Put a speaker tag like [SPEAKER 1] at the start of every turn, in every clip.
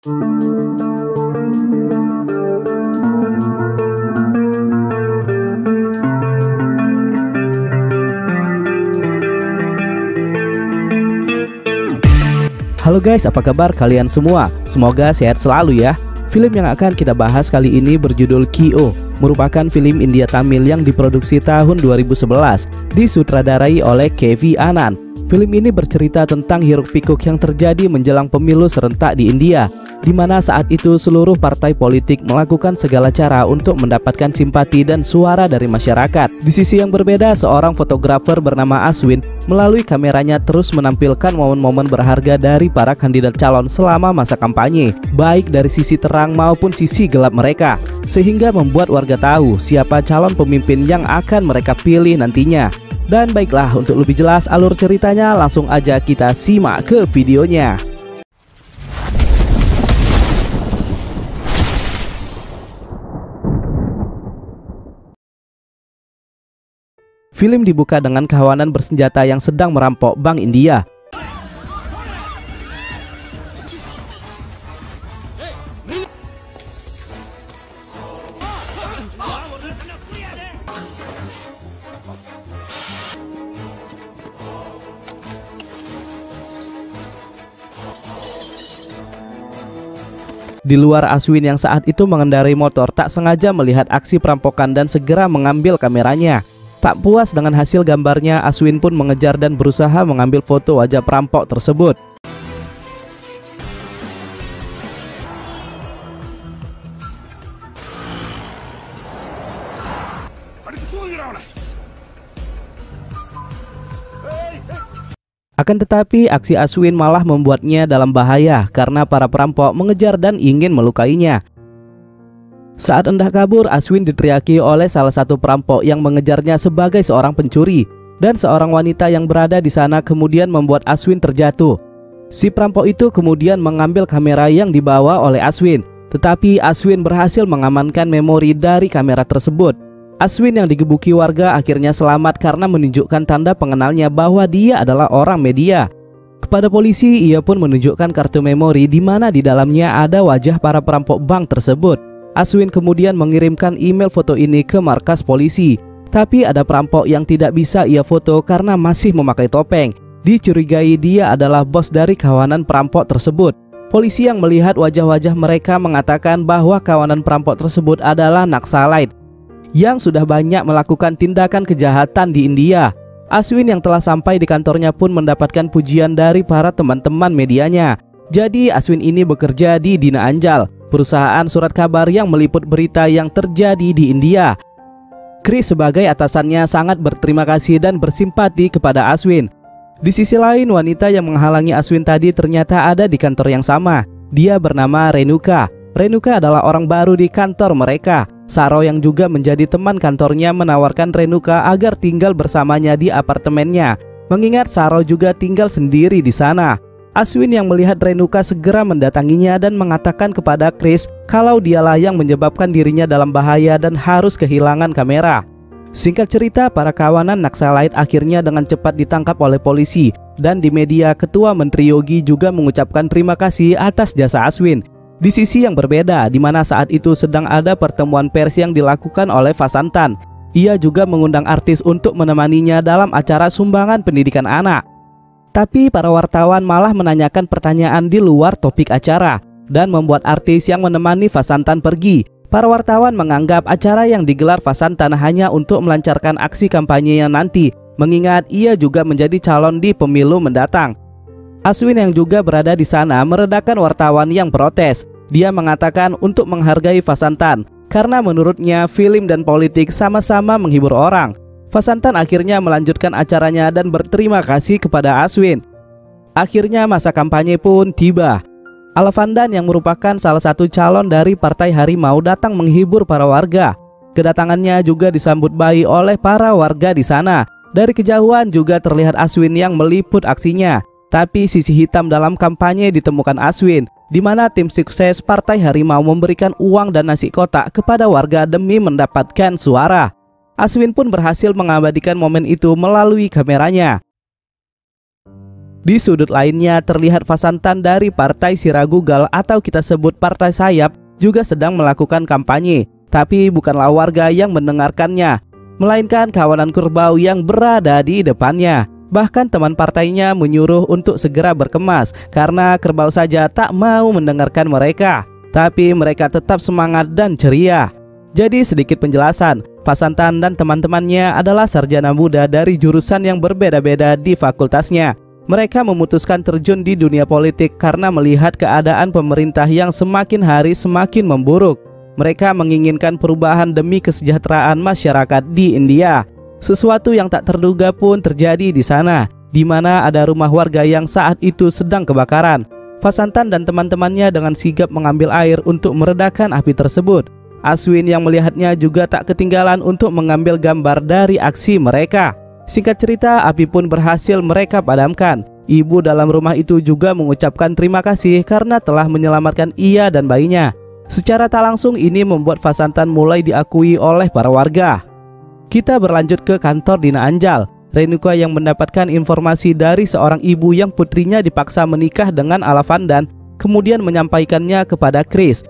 [SPEAKER 1] Halo guys, apa kabar kalian semua? Semoga sehat selalu ya. Film yang akan kita bahas kali ini berjudul Kyo, merupakan film India Tamil yang diproduksi tahun 2011, disutradarai oleh K.V. Anand. Film ini bercerita tentang hiruk-pikuk yang terjadi menjelang pemilu serentak di India, di mana saat itu seluruh partai politik melakukan segala cara untuk mendapatkan simpati dan suara dari masyarakat. Di sisi yang berbeda, seorang fotografer bernama Ashwin melalui kameranya terus menampilkan momen-momen berharga dari para kandidat calon selama masa kampanye, baik dari sisi terang maupun sisi gelap mereka, sehingga membuat warga tahu siapa calon pemimpin yang akan mereka pilih nantinya. Dan baiklah, untuk lebih jelas alur ceritanya, langsung aja kita simak ke videonya. Film dibuka dengan kawanan bersenjata yang sedang merampok Bank India. Di luar, Ashwin yang saat itu mengendarai motor tak sengaja melihat aksi perampokan dan segera mengambil kameranya. Tak puas dengan hasil gambarnya, Ashwin pun mengejar dan berusaha mengambil foto wajah perampok tersebut. Akan tetapi, aksi Ashwin malah membuatnya dalam bahaya karena para perampok mengejar dan ingin melukainya. Saat hendak kabur, Ashwin diteriaki oleh salah satu perampok yang mengejarnya sebagai seorang pencuri, dan seorang wanita yang berada di sana kemudian membuat Ashwin terjatuh. Si perampok itu kemudian mengambil kamera yang dibawa oleh Ashwin, tetapi Ashwin berhasil mengamankan memori dari kamera tersebut. Ashwin yang digebuki warga akhirnya selamat karena menunjukkan tanda pengenalnya bahwa dia adalah orang media. Kepada polisi, ia pun menunjukkan kartu memori di mana di dalamnya ada wajah para perampok bank tersebut. Ashwin kemudian mengirimkan email foto ini ke markas polisi, tapi ada perampok yang tidak bisa ia foto karena masih memakai topeng. Dicurigai dia adalah bos dari kawanan perampok tersebut. Polisi yang melihat wajah-wajah mereka mengatakan bahwa kawanan perampok tersebut adalah Naxalite yang sudah banyak melakukan tindakan kejahatan di India. Ashwin yang telah sampai di kantornya pun mendapatkan pujian dari para teman-teman medianya. Jadi Ashwin ini bekerja di Dina Anjal, perusahaan surat kabar yang meliput berita yang terjadi di India. Chris sebagai atasannya sangat berterima kasih dan bersimpati kepada Ashwin. Di sisi lain, wanita yang menghalangi Ashwin tadi ternyata ada di kantor yang sama. Dia bernama Renuka. Renuka adalah orang baru di kantor mereka. Saro yang juga menjadi teman kantornya menawarkan Renuka agar tinggal bersamanya di apartemennya, mengingat Saro juga tinggal sendiri di sana. Ashwin yang melihat Renuka segera mendatanginya dan mengatakan kepada Chris kalau dialah yang menyebabkan dirinya dalam bahaya dan harus kehilangan kamera. Singkat cerita, para kawanan Naxalite akhirnya dengan cepat ditangkap oleh polisi, dan di media Ketua Menteri Yogi juga mengucapkan terima kasih atas jasa Ashwin. Di sisi yang berbeda, di mana saat itu sedang ada pertemuan pers yang dilakukan oleh Vasantan. Ia juga mengundang artis untuk menemaninya dalam acara sumbangan pendidikan anak. Tapi para wartawan malah menanyakan pertanyaan di luar topik acara dan membuat artis yang menemani Vasantan pergi. Para wartawan menganggap acara yang digelar Vasantan hanya untuk melancarkan aksi kampanye yang nanti, mengingat ia juga menjadi calon di pemilu mendatang. Ashwin yang juga berada di sana meredakan wartawan yang protes. Dia mengatakan untuk menghargai Vasantan karena menurutnya film dan politik sama-sama menghibur orang. Vasantan akhirnya melanjutkan acaranya dan berterima kasih kepada Ashwin. Akhirnya masa kampanye pun tiba. Alavandan yang merupakan salah satu calon dari Partai Harimau datang menghibur para warga. Kedatangannya juga disambut baik oleh para warga di sana. Dari kejauhan juga terlihat Ashwin yang meliput aksinya. Tapi sisi hitam dalam kampanye ditemukan Ashwin, di mana tim sukses Partai Harimau memberikan uang dan nasi kotak kepada warga demi mendapatkan suara. Ashwin pun berhasil mengabadikan momen itu melalui kameranya. Di sudut lainnya terlihat Vasantan dari Partai Siragugal atau kita sebut Partai Sayap juga sedang melakukan kampanye. Tapi bukanlah warga yang mendengarkannya, melainkan kawanan kerbau yang berada di depannya. Bahkan teman partainya menyuruh untuk segera berkemas karena kerbau saja tak mau mendengarkan mereka. Tapi mereka tetap semangat dan ceria. Jadi sedikit penjelasan, Vasantan dan teman-temannya adalah sarjana muda dari jurusan yang berbeda-beda di fakultasnya. Mereka memutuskan terjun di dunia politik karena melihat keadaan pemerintah yang semakin hari semakin memburuk. Mereka menginginkan perubahan demi kesejahteraan masyarakat di India. Sesuatu yang tak terduga pun terjadi di sana, di mana ada rumah warga yang saat itu sedang kebakaran. Vasantan dan teman-temannya dengan sigap mengambil air untuk meredakan api tersebut. Aswin yang melihatnya juga tak ketinggalan untuk mengambil gambar dari aksi mereka. Singkat cerita, api pun berhasil mereka padamkan. Ibu dalam rumah itu juga mengucapkan terima kasih karena telah menyelamatkan ia dan bayinya. Secara tak langsung ini membuat Vasantan mulai diakui oleh para warga. Kita berlanjut ke kantor Dina Anjal. Renuka yang mendapatkan informasi dari seorang ibu yang putrinya dipaksa menikah dengan Alavandan, kemudian menyampaikannya kepada Chris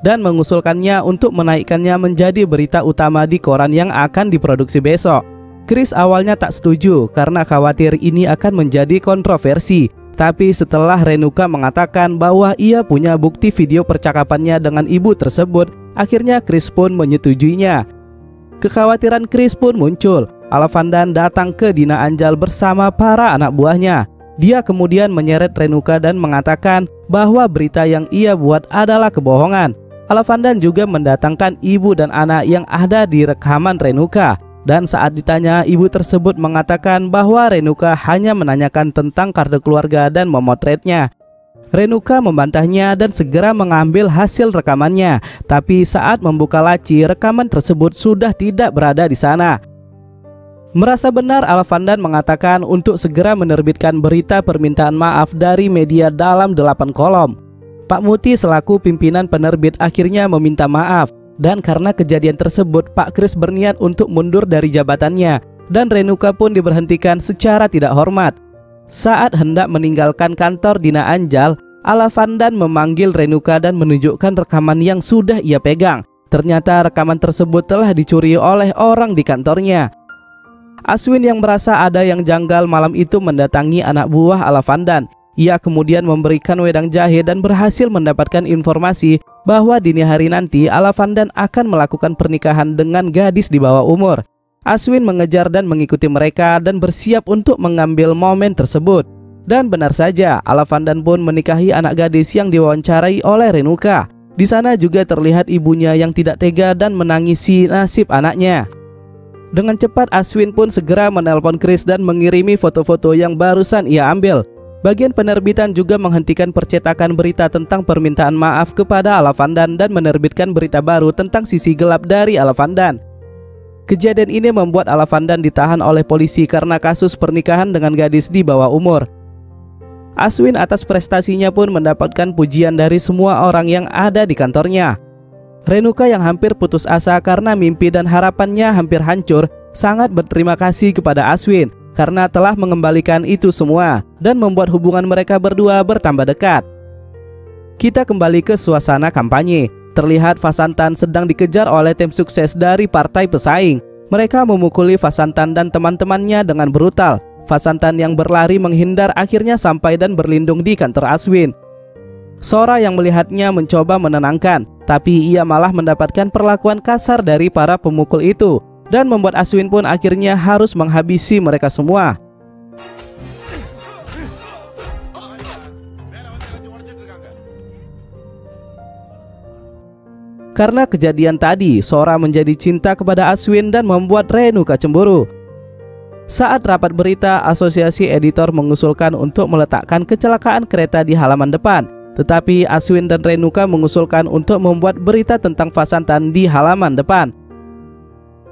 [SPEAKER 1] dan mengusulkannya untuk menaikkannya menjadi berita utama di koran yang akan diproduksi besok. Chris awalnya tak setuju karena khawatir ini akan menjadi kontroversi. Tapi setelah Renuka mengatakan bahwa ia punya bukti video percakapannya dengan ibu tersebut, akhirnya Chris pun menyetujuinya. Kekhawatiran Chris pun muncul. Alavandan datang ke Dina Anjal bersama para anak buahnya. Dia kemudian menyeret Renuka dan mengatakan bahwa berita yang ia buat adalah kebohongan. Alavandan juga mendatangkan ibu dan anak yang ada di rekaman Renuka. Dan saat ditanya, ibu tersebut mengatakan bahwa Renuka hanya menanyakan tentang kartu keluarga dan memotretnya. Renuka membantahnya dan segera mengambil hasil rekamannya. Tapi saat membuka laci, rekaman tersebut sudah tidak berada di sana. Merasa benar, Alavandan mengatakan untuk segera menerbitkan berita permintaan maaf dari media dalam 8 kolom. Pak Muti selaku pimpinan penerbit akhirnya meminta maaf. Dan karena kejadian tersebut, Pak Chris berniat untuk mundur dari jabatannya. Dan Renuka pun diberhentikan secara tidak hormat. Saat hendak meninggalkan kantor Dina Anjal, Alavandan memanggil Renuka dan menunjukkan rekaman yang sudah ia pegang. Ternyata rekaman tersebut telah dicuri oleh orang di kantornya. Aswin yang merasa ada yang janggal malam itu mendatangi anak buah Alavandan. Ia kemudian memberikan wedang jahe dan berhasil mendapatkan informasi bahwa dini hari nanti Alavandan akan melakukan pernikahan dengan gadis di bawah umur. Aswin mengejar dan mengikuti mereka dan bersiap untuk mengambil momen tersebut. Dan benar saja, Alavandan pun menikahi anak gadis yang diwawancarai oleh Renuka. Di sana juga terlihat ibunya yang tidak tega dan menangisi nasib anaknya. Dengan cepat Aswin pun segera menelpon Chris dan mengirimi foto-foto yang barusan ia ambil. Bagian penerbitan juga menghentikan percetakan berita tentang permintaan maaf kepada Alavandan dan menerbitkan berita baru tentang sisi gelap dari Alavandan. Kejadian ini membuat Alavandan ditahan oleh polisi karena kasus pernikahan dengan gadis di bawah umur. Aswin atas prestasinya pun mendapatkan pujian dari semua orang yang ada di kantornya. Renuka yang hampir putus asa karena mimpi dan harapannya hampir hancur, sangat berterima kasih kepada Aswin karena telah mengembalikan itu semua dan membuat hubungan mereka berdua bertambah dekat. Kita kembali ke suasana kampanye. Terlihat Vasantan sedang dikejar oleh tim sukses dari partai pesaing. Mereka memukuli Vasantan dan teman-temannya dengan brutal. Vasantan yang berlari menghindar akhirnya sampai dan berlindung di kantor Aswin. Sora yang melihatnya mencoba menenangkan, tapi ia malah mendapatkan perlakuan kasar dari para pemukul itu dan membuat Aswin pun akhirnya harus menghabisi mereka semua. Karena kejadian tadi, Sora menjadi cinta kepada Aswin dan membuat Renuka cemburu. Saat rapat berita, asosiasi editor mengusulkan untuk meletakkan kecelakaan kereta di halaman depan. Tetapi Aswin dan Renuka mengusulkan untuk membuat berita tentang Vasantan di halaman depan.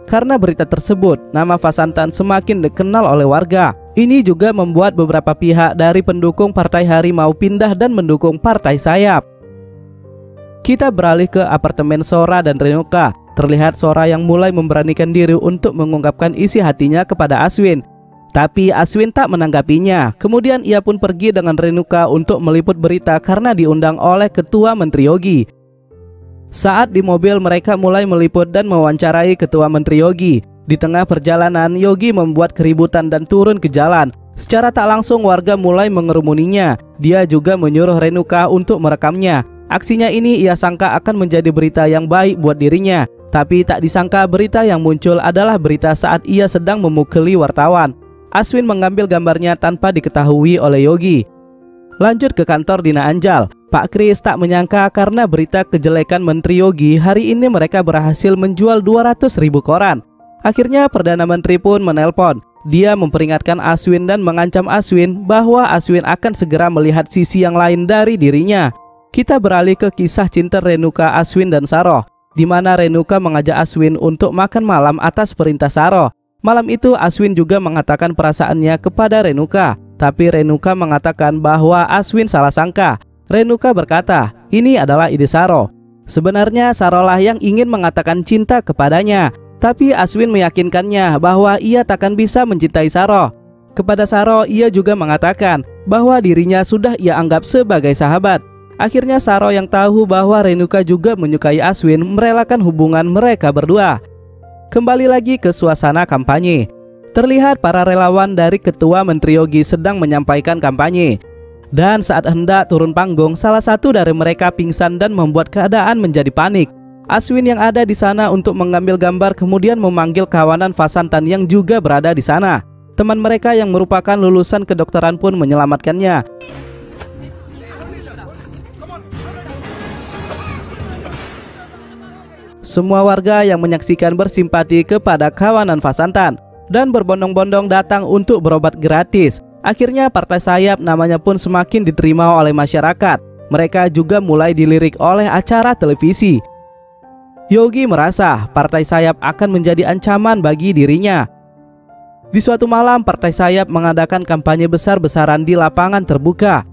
[SPEAKER 1] Karena berita tersebut, nama Vasantan semakin dikenal oleh warga. Ini juga membuat beberapa pihak dari pendukung Partai Harimau pindah dan mendukung Partai Sayap. Kita beralih ke apartemen Sora dan Renuka. Terlihat Sora yang mulai memberanikan diri untuk mengungkapkan isi hatinya kepada Aswin. Tapi Aswin tak menanggapinya. Kemudian ia pun pergi dengan Renuka untuk meliput berita karena diundang oleh Ketua Menteri Yogi. Saat di mobil mereka mulai meliput dan mewawancarai Ketua Menteri Yogi. Di tengah perjalanan Yogi membuat keributan dan turun ke jalan. Secara tak langsung warga mulai mengerumuninya. Dia juga menyuruh Renuka untuk merekamnya. Aksinya ini ia sangka akan menjadi berita yang baik buat dirinya. Tapi tak disangka berita yang muncul adalah berita saat ia sedang memukuli wartawan. Aswin mengambil gambarnya tanpa diketahui oleh Yogi. Lanjut ke kantor Dina Anjal. Pak Kris tak menyangka karena berita kejelekan Menteri Yogi, hari ini mereka berhasil menjual 200.000 koran. Akhirnya Perdana Menteri pun menelpon. Dia memperingatkan Aswin dan mengancam Aswin bahwa Aswin akan segera melihat sisi yang lain dari dirinya. Kita beralih ke kisah cinta Renuka, Aswin dan Saroh, di mana Renuka mengajak Aswin untuk makan malam atas perintah Saroh. Malam itu Aswin juga mengatakan perasaannya kepada Renuka, tapi Renuka mengatakan bahwa Aswin salah sangka. Renuka berkata, ini adalah ide Saroh. Sebenarnya Saroh lah yang ingin mengatakan cinta kepadanya, tapi Aswin meyakinkannya bahwa ia takkan bisa mencintai Saroh. Kepada Saroh ia juga mengatakan bahwa dirinya sudah ia anggap sebagai sahabat. Akhirnya Saroh yang tahu bahwa Renuka juga menyukai Aswin merelakan hubungan mereka berdua. Kembali lagi ke suasana kampanye. Terlihat para relawan dari Ketua Menteri Yogi sedang menyampaikan kampanye. Dan saat hendak turun panggung, salah satu dari mereka pingsan dan membuat keadaan menjadi panik. Aswin yang ada di sana untuk mengambil gambar kemudian memanggil kawanan Vasantan yang juga berada di sana. Teman mereka yang merupakan lulusan kedokteran pun menyelamatkannya. Semua warga yang menyaksikan bersimpati kepada kawanan Vasantan dan berbondong-bondong datang untuk berobat gratis. Akhirnya partai sayap namanya pun semakin diterima oleh masyarakat. Mereka juga mulai dilirik oleh acara televisi. Yogi merasa partai sayap akan menjadi ancaman bagi dirinya. Di suatu malam partai sayap mengadakan kampanye besar-besaran di lapangan terbuka.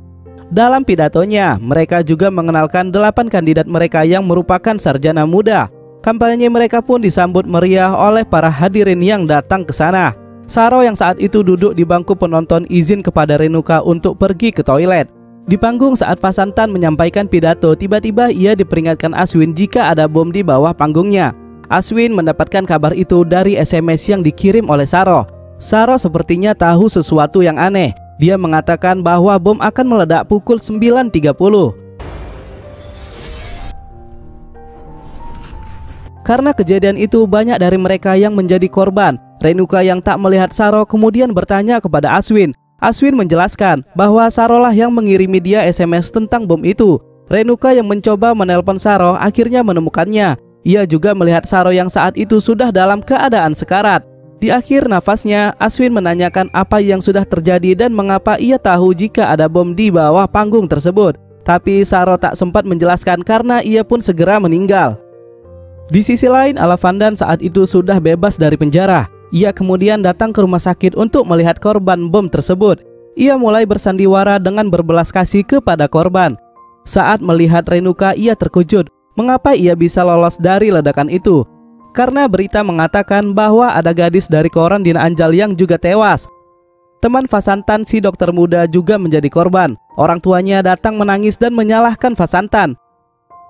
[SPEAKER 1] Dalam pidatonya mereka juga mengenalkan 8 kandidat mereka yang merupakan sarjana muda. Kampanye mereka pun disambut meriah oleh para hadirin yang datang ke sana. Saroh yang saat itu duduk di bangku penonton izin kepada Renuka untuk pergi ke toilet. Di panggung saat Vasantan menyampaikan pidato, tiba-tiba ia diperingatkan Aswin jika ada bom di bawah panggungnya. Aswin mendapatkan kabar itu dari SMS yang dikirim oleh Saroh. Saroh sepertinya tahu sesuatu yang aneh. Dia mengatakan bahwa bom akan meledak pukul 9.30. Karena kejadian itu banyak dari mereka yang menjadi korban. Renuka yang tak melihat Saroh kemudian bertanya kepada Aswin. Aswin menjelaskan bahwa Saroh lah yang mengirimi dia SMS tentang bom itu. Renuka yang mencoba menelpon Saroh akhirnya menemukannya. Ia juga melihat Saroh yang saat itu sudah dalam keadaan sekarat. Di akhir nafasnya, Aswin menanyakan apa yang sudah terjadi dan mengapa ia tahu jika ada bom di bawah panggung tersebut. Tapi Saroh tak sempat menjelaskan karena ia pun segera meninggal. Di sisi lain, Alavandan saat itu sudah bebas dari penjara. Ia kemudian datang ke rumah sakit untuk melihat korban bom tersebut. Ia mulai bersandiwara dengan berbelas kasih kepada korban. Saat melihat Renuka, ia terkejut. Mengapa ia bisa lolos dari ledakan itu? Karena berita mengatakan bahwa ada gadis dari koran Dina Anjal yang juga tewas. Teman Vasantan, si dokter muda, juga menjadi korban. Orang tuanya datang menangis dan menyalahkan Vasantan.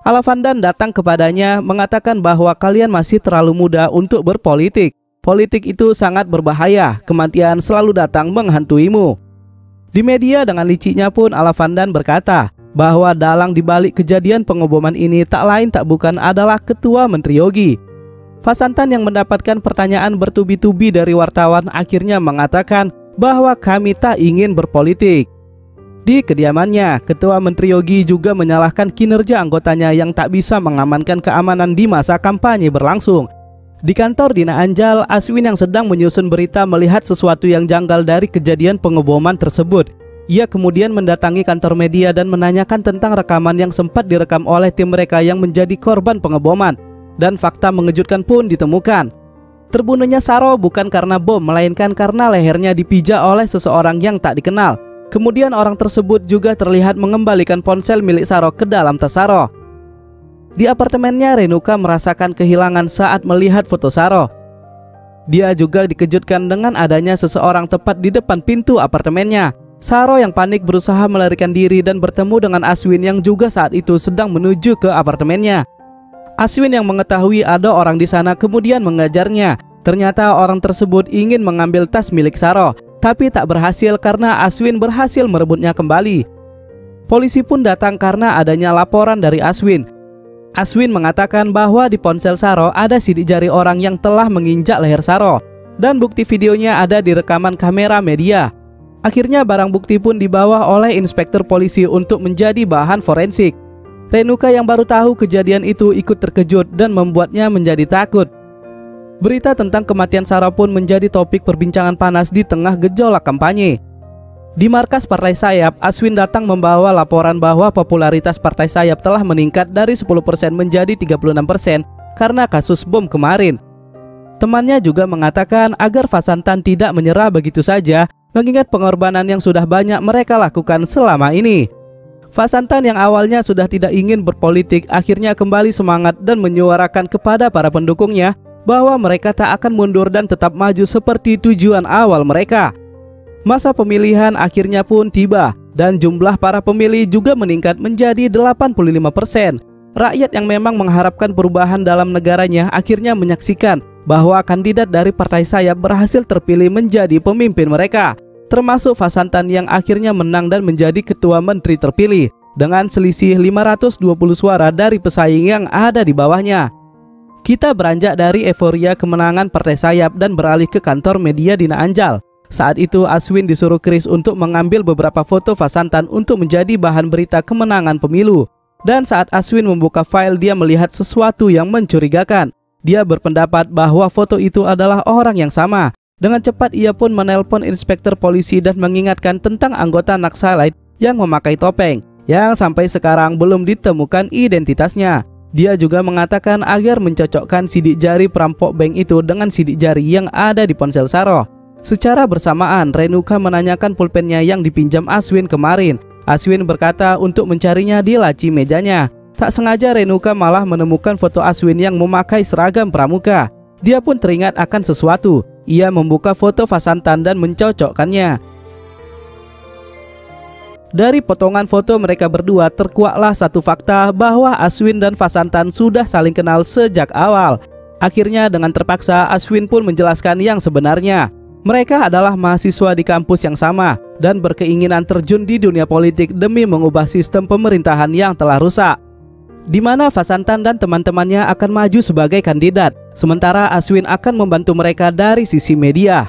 [SPEAKER 1] Alavandan datang kepadanya mengatakan bahwa kalian masih terlalu muda untuk berpolitik. Politik itu sangat berbahaya, kematian selalu datang menghantuimu. Di media dengan liciknya pun Alavandan berkata bahwa dalang dibalik kejadian pengeboman ini tak lain tak bukan adalah Ketua Menteri Yogi. Vasantan yang mendapatkan pertanyaan bertubi-tubi dari wartawan akhirnya mengatakan bahwa kami tak ingin berpolitik. Di kediamannya, Ketua Menteri Yogi juga menyalahkan kinerja anggotanya yang tak bisa mengamankan keamanan di masa kampanye berlangsung. Di kantor Dina Anjal, Aswin yang sedang menyusun berita melihat sesuatu yang janggal dari kejadian pengeboman tersebut. Ia kemudian mendatangi kantor media dan menanyakan tentang rekaman yang sempat direkam oleh tim mereka yang menjadi korban pengeboman. Dan fakta mengejutkan pun ditemukan. Terbunuhnya Saroh bukan karena bom, melainkan karena lehernya dipijak oleh seseorang yang tak dikenal. Kemudian orang tersebut juga terlihat mengembalikan ponsel milik Saroh ke dalam tas Saroh. Di apartemennya, Renuka merasakan kehilangan saat melihat foto Saroh. Dia juga dikejutkan dengan adanya seseorang tepat di depan pintu apartemennya. Saro yang panik berusaha melarikan diri dan bertemu dengan Aswin yang juga saat itu sedang menuju ke apartemennya. Aswin yang mengetahui ada orang di sana kemudian mengejarnya. Ternyata orang tersebut ingin mengambil tas milik Saro, tapi tak berhasil karena Aswin berhasil merebutnya kembali. Polisi pun datang karena adanya laporan dari Aswin. Aswin mengatakan bahwa di ponsel Saro ada sidik jari orang yang telah menginjak leher Saro, dan bukti videonya ada di rekaman kamera media. Akhirnya barang bukti pun dibawa oleh inspektur polisi untuk menjadi bahan forensik. Renuka yang baru tahu kejadian itu ikut terkejut dan membuatnya menjadi takut. Berita tentang kematian Saro pun menjadi topik perbincangan panas di tengah gejolak kampanye. Di markas Partai Sayap, Aswin datang membawa laporan bahwa popularitas Partai Sayap telah meningkat dari 10% menjadi 36% karena kasus bom kemarin. Temannya juga mengatakan agar Vasantan tidak menyerah begitu saja, mengingat pengorbanan yang sudah banyak mereka lakukan selama ini. Vasantan yang awalnya sudah tidak ingin berpolitik akhirnya kembali semangat dan menyuarakan kepada para pendukungnya bahwa mereka tak akan mundur dan tetap maju seperti tujuan awal mereka. Masa pemilihan akhirnya pun tiba dan jumlah para pemilih juga meningkat menjadi 85%. Rakyat yang memang mengharapkan perubahan dalam negaranya akhirnya menyaksikan bahwa kandidat dari Partai Sayap berhasil terpilih menjadi pemimpin mereka, termasuk Vasantan yang akhirnya menang dan menjadi ketua menteri terpilih dengan selisih 520 suara dari pesaing yang ada di bawahnya. Kita beranjak dari euforia kemenangan Partai Sayap dan beralih ke kantor media Dina Anjal. Saat itu Aswin disuruh Chris untuk mengambil beberapa foto Vasantan untuk menjadi bahan berita kemenangan pemilu. Dan saat Aswin membuka file, dia melihat sesuatu yang mencurigakan. Dia berpendapat bahwa foto itu adalah orang yang sama. Dengan cepat ia pun menelpon inspektur polisi dan mengingatkan tentang anggota Naxalite yang memakai topeng, yang sampai sekarang belum ditemukan identitasnya. Dia juga mengatakan agar mencocokkan sidik jari perampok bank itu dengan sidik jari yang ada di ponsel Saro. Secara bersamaan, Renuka menanyakan pulpennya yang dipinjam Aswin kemarin. Aswin berkata untuk mencarinya di laci mejanya. Tak sengaja Renuka malah menemukan foto Aswin yang memakai seragam pramuka. Dia pun teringat akan sesuatu. Ia membuka foto Vasantan dan mencocokkannya. Dari potongan foto mereka berdua terkuaklah satu fakta bahwa Aswin dan Vasantan sudah saling kenal sejak awal. Akhirnya dengan terpaksa Aswin pun menjelaskan yang sebenarnya. Mereka adalah mahasiswa di kampus yang sama dan berkeinginan terjun di dunia politik demi mengubah sistem pemerintahan yang telah rusak, di mana Vasantan dan teman-temannya akan maju sebagai kandidat, sementara Aswin akan membantu mereka dari sisi media.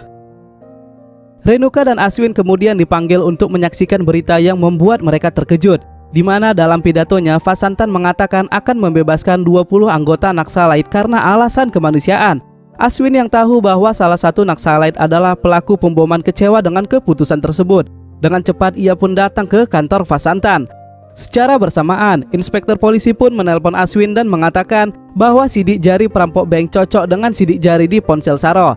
[SPEAKER 1] Renuka dan Aswin kemudian dipanggil untuk menyaksikan berita yang membuat mereka terkejut, di mana dalam pidatonya Vasantan mengatakan akan membebaskan 20 anggota Naxalite karena alasan kemanusiaan. Aswin yang tahu bahwa salah satu Naxalite adalah pelaku pemboman kecewa dengan keputusan tersebut. Dengan cepat ia pun datang ke kantor Vasantan. Secara bersamaan, inspektur polisi pun menelpon Aswin dan mengatakan bahwa sidik jari perampok bank cocok dengan sidik jari di ponsel Saro.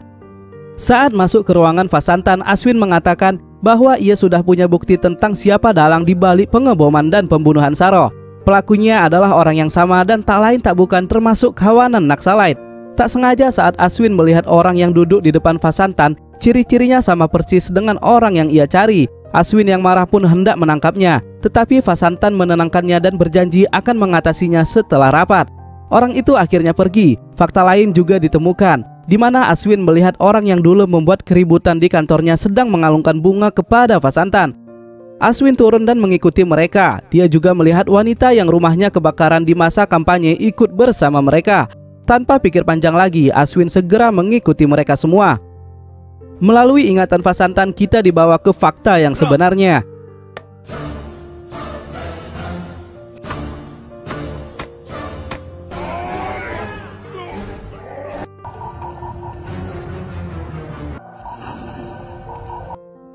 [SPEAKER 1] Saat masuk ke ruangan Vasantan, Aswin mengatakan bahwa ia sudah punya bukti tentang siapa dalang di balik pengeboman dan pembunuhan Saro. Pelakunya adalah orang yang sama dan tak lain tak bukan termasuk kawanan Naxalite. Tak sengaja saat Aswin melihat orang yang duduk di depan Vasantan, ciri-cirinya sama persis dengan orang yang ia cari. Aswin yang marah pun hendak menangkapnya, tetapi Vasantan menenangkannya dan berjanji akan mengatasinya setelah rapat. Orang itu akhirnya pergi. Fakta lain juga ditemukan, di mana Aswin melihat orang yang dulu membuat keributan di kantornya sedang mengalungkan bunga kepada Vasantan. Aswin turun dan mengikuti mereka. Dia juga melihat wanita yang rumahnya kebakaran di masa kampanye ikut bersama mereka. Tanpa pikir panjang lagi, Aswin segera mengikuti mereka semua. Melalui ingatan Vasantan, kita dibawa ke fakta yang sebenarnya.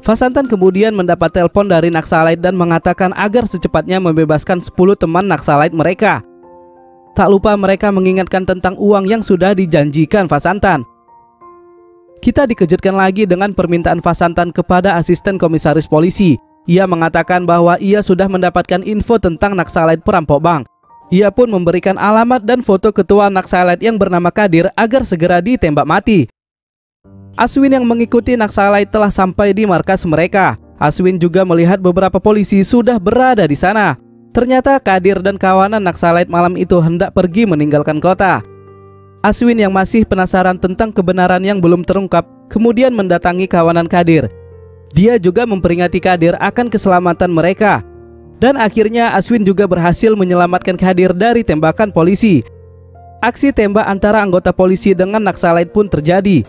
[SPEAKER 1] Vasantan kemudian mendapat telepon dari Naxalite dan mengatakan agar secepatnya membebaskan 10 teman Naxalite mereka. Tak lupa mereka mengingatkan tentang uang yang sudah dijanjikan Vasantan. Kita dikejutkan lagi dengan permintaan Vasantan kepada asisten komisaris polisi. Ia mengatakan bahwa ia sudah mendapatkan info tentang Naxalite perampok bank. Ia pun memberikan alamat dan foto ketua Naxalite yang bernama Kadir agar segera ditembak mati. Aswin yang mengikuti Naksalait telah sampai di markas mereka. Aswin juga melihat beberapa polisi sudah berada di sana. Ternyata Kadir dan kawanan Naksalait malam itu hendak pergi meninggalkan kota. Aswin yang masih penasaran tentang kebenaran yang belum terungkap kemudian mendatangi kawanan Kadir. Dia juga memperingati Kadir akan keselamatan mereka. Dan akhirnya Aswin juga berhasil menyelamatkan Kadir dari tembakan polisi. Aksi tembak antara anggota polisi dengan Naksalait pun terjadi.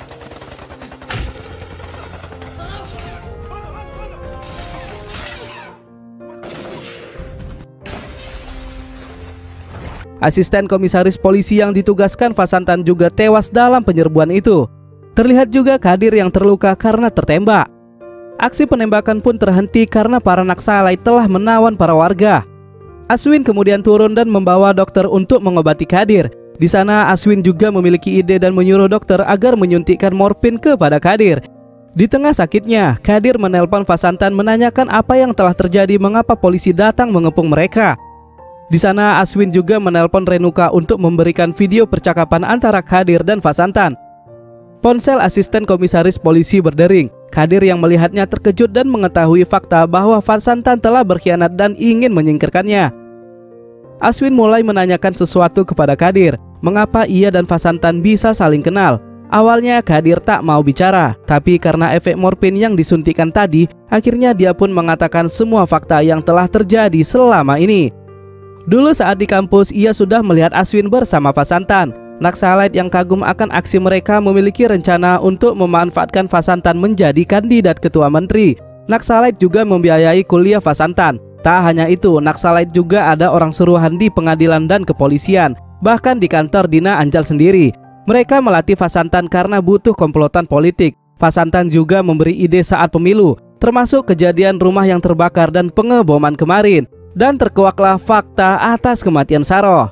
[SPEAKER 1] Asisten komisaris polisi yang ditugaskan Vasantan juga tewas dalam penyerbuan itu. Terlihat juga Kadir yang terluka karena tertembak. Aksi penembakan pun terhenti karena para Naksalait telah menawan para warga. Aswin kemudian turun dan membawa dokter untuk mengobati Kadir. Di sana Aswin juga memiliki ide dan menyuruh dokter agar menyuntikkan morfin kepada Kadir. Di tengah sakitnya, Kadir menelpon Vasantan menanyakan apa yang telah terjadi, mengapa polisi datang mengepung mereka. Di sana Aswin juga menelpon Renuka untuk memberikan video percakapan antara Kadir dan Vasantan. Ponsel asisten komisaris polisi berdering. Kadir yang melihatnya terkejut dan mengetahui fakta bahwa Vasantan telah berkhianat dan ingin menyingkirkannya. Aswin mulai menanyakan sesuatu kepada Kadir, mengapa ia dan Vasantan bisa saling kenal. Awalnya Kadir tak mau bicara, tapi karena efek morfin yang disuntikan tadi, akhirnya dia pun mengatakan semua fakta yang telah terjadi selama ini. Dulu saat di kampus, ia sudah melihat Aswin bersama Vasantan. Naksalait yang kagum akan aksi mereka memiliki rencana untuk memanfaatkan Vasantan menjadi kandidat ketua menteri. Naksalait juga membiayai kuliah Vasantan. Tak hanya itu, Naksalait juga ada orang suruhan di pengadilan dan kepolisian, bahkan di kantor Dina Anjal sendiri. Mereka melatih Vasantan karena butuh komplotan politik. Vasantan juga memberi ide saat pemilu, termasuk kejadian rumah yang terbakar dan pengeboman kemarin. Dan terkuaklah fakta atas kematian Saroh.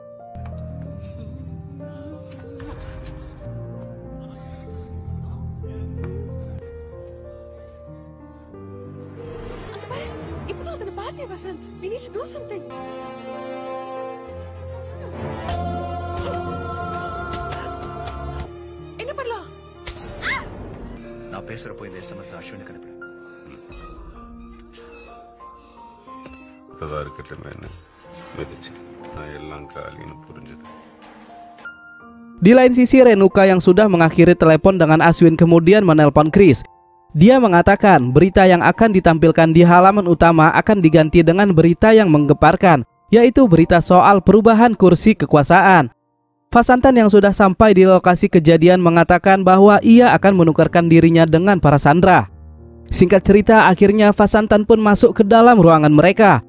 [SPEAKER 1] Di lain sisi, Renuka yang sudah mengakhiri telepon dengan Aswin kemudian menelpon Chris. Dia mengatakan berita yang akan ditampilkan di halaman utama akan diganti dengan berita yang menggemparkan, yaitu berita soal perubahan kursi kekuasaan. Vasantan yang sudah sampai di lokasi kejadian mengatakan bahwa ia akan menukarkan dirinya dengan para sandera. Singkat cerita, akhirnya Vasantan pun masuk ke dalam ruangan mereka.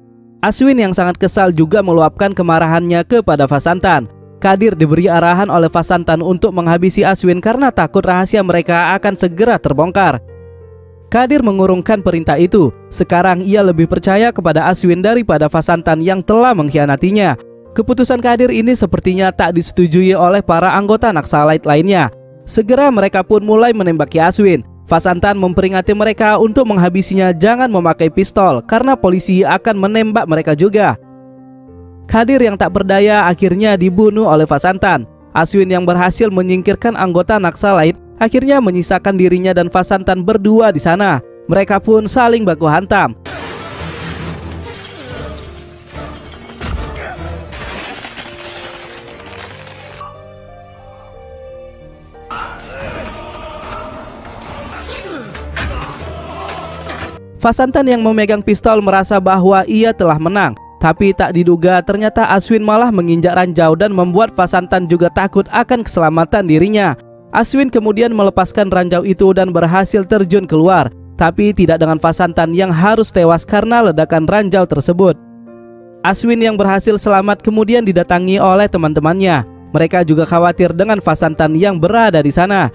[SPEAKER 1] Aswin yang sangat kesal juga meluapkan kemarahannya kepada Vasantan. Kadir diberi arahan oleh Vasantan untuk menghabisi Aswin karena takut rahasia mereka akan segera terbongkar. Kadir mengurungkan perintah itu. Sekarang ia lebih percaya kepada Aswin daripada Vasantan yang telah mengkhianatinya. Keputusan Kadir ini sepertinya tak disetujui oleh para anggota Naksalait lainnya. Segera mereka pun mulai menembaki Aswin. Vasantan memperingati mereka untuk menghabisinya jangan memakai pistol karena polisi akan menembak mereka juga. Kadir yang tak berdaya akhirnya dibunuh oleh Vasantan. Aswin yang berhasil menyingkirkan anggota Naksalait akhirnya menyisakan dirinya dan Vasantan berdua di sana. Mereka pun saling baku hantam. Vasantan yang memegang pistol merasa bahwa ia telah menang, tapi tak diduga ternyata Aswin malah menginjak ranjau dan membuat Vasantan juga takut akan keselamatan dirinya. Aswin kemudian melepaskan ranjau itu dan berhasil terjun keluar, tapi tidak dengan Vasantan yang harus tewas karena ledakan ranjau tersebut. Aswin yang berhasil selamat kemudian didatangi oleh teman-temannya. Mereka juga khawatir dengan Vasantan yang berada di sana.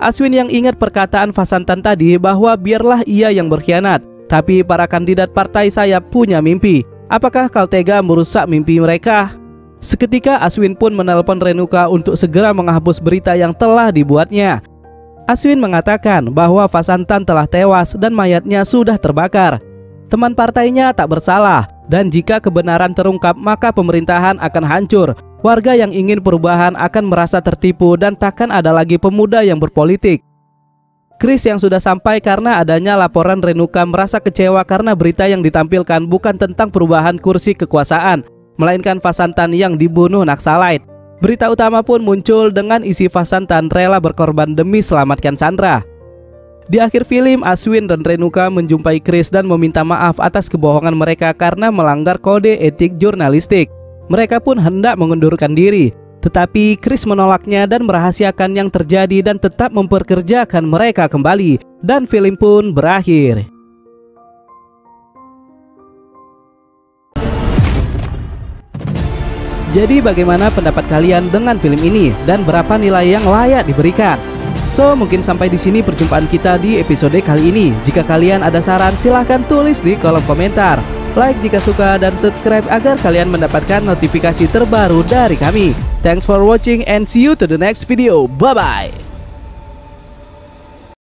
[SPEAKER 1] Aswin yang ingat perkataan Vasantan tadi bahwa biarlah ia yang berkhianat, tapi para kandidat partai saya punya mimpi. Apakah kau tega merusak mimpi mereka? Seketika Aswin pun menelpon Renuka untuk segera menghapus berita yang telah dibuatnya. Aswin mengatakan bahwa Vasantan telah tewas dan mayatnya sudah terbakar. Teman partainya tak bersalah, dan jika kebenaran terungkap maka pemerintahan akan hancur. Warga yang ingin perubahan akan merasa tertipu dan takkan ada lagi pemuda yang berpolitik. Chris yang sudah sampai karena adanya laporan Renuka merasa kecewa karena berita yang ditampilkan bukan tentang perubahan kursi kekuasaan, melainkan Vasantan yang dibunuh Naxalite. Berita utama pun muncul dengan isi Vasantan rela berkorban demi selamatkan Chandra. Di akhir film, Aswin dan Renuka menjumpai Chris dan meminta maaf atas kebohongan mereka karena melanggar kode etik jurnalistik. Mereka pun hendak mengundurkan diri, tetapi Chris menolaknya dan merahasiakan yang terjadi dan tetap memperkerjakan mereka kembali. Dan film pun berakhir. Jadi bagaimana pendapat kalian dengan film ini dan berapa nilai yang layak diberikan? So, mungkin sampai di sini perjumpaan kita di episode kali ini. Jika kalian ada saran, silahkan tulis di kolom komentar. Like jika suka dan subscribe agar kalian mendapatkan notifikasi terbaru dari kami. Thanks for watching and see you to the next video. Bye bye.